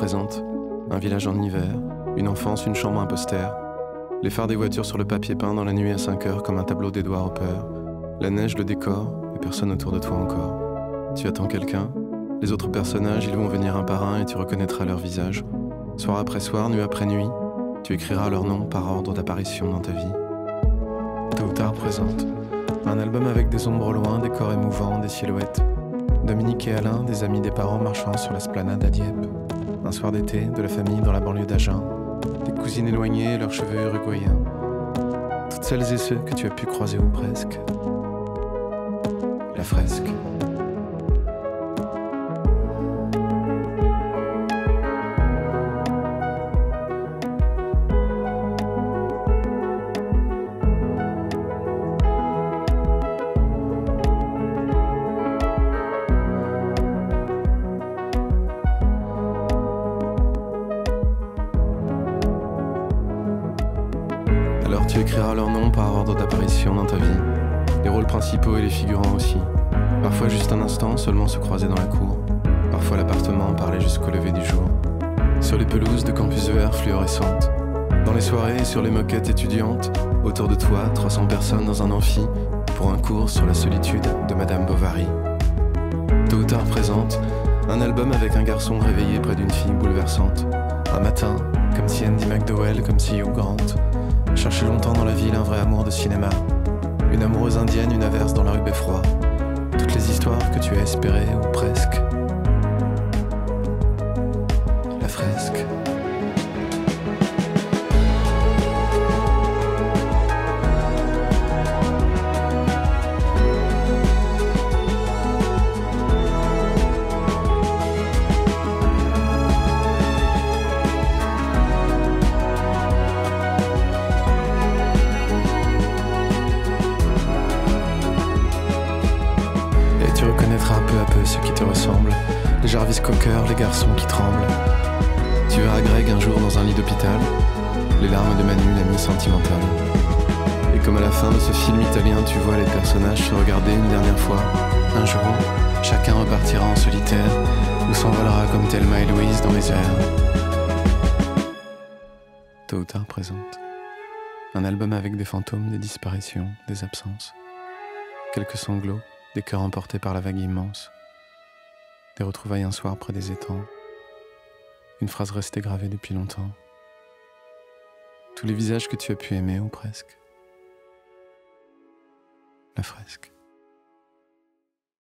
présente un village en hiver, une enfance, une chambre, un poster. Les phares des voitures sur le papier peint dans la nuit à 5 heures comme un tableau d'Edouard Hopper. La neige, le décor, et personne autour de toi encore. Tu attends quelqu'un. Les autres personnages, ils vont venir un par un et tu reconnaîtras leur visage. Soir après soir, nuit après nuit, tu écriras leur nom par ordre d'apparition dans ta vie. Tôt ou tard présente un album avec des ombres au loin, des corps émouvants, des silhouettes. Dominique et Alain, des amis des parents marchant sur l'esplanade à Dieppe. Un soir d'été, de la famille dans la banlieue d'Agen. Des cousines éloignées et leurs cheveux uruguayens. Toutes celles et ceux que tu as pu croiser ou presque. La fresque. Alors tu écriras leur nom par ordre d'apparition dans ta vie, les rôles principaux et les figurants aussi. Parfois juste un instant, seulement se croiser dans la cour. Parfois l'appartement parlait jusqu'au lever du jour. Sur les pelouses de campus ER fluorescentes. Dans les soirées et sur les moquettes étudiantes. Autour de toi, 300 personnes dans un amphi pour un cours sur la solitude de Madame Bovary. Tôt ou tard présente, un album avec un garçon réveillé près d'une fille bouleversante. Un matin, comme si Andy McDowell, comme si Hugh Grant. Chercher longtemps dans la ville un vrai amour de cinéma. Une amoureuse indienne, une averse dans la rue Beffroi. Toutes les histoires que tu as espérées, ou presque. La fresque. Tu reconnaîtras peu à peu ceux qui te ressemblent, les Jarvis Cocker, les garçons qui tremblent. Tu verras Greg un jour dans un lit d'hôpital, les larmes de Manu, l'ami sentimental. Et comme à la fin de ce film italien, tu vois les personnages se regarder une dernière fois. Un jour, chacun repartira en solitaire, ou s'envolera comme Thelma et Louise dans les airs. Tôt ou tard présente. Un album avec des fantômes, des disparitions, des absences. Quelques sanglots. Des cœurs emportés par la vague immense, des retrouvailles un soir près des étangs, une phrase restée gravée depuis longtemps, tous les visages que tu as pu aimer ou presque, la fresque.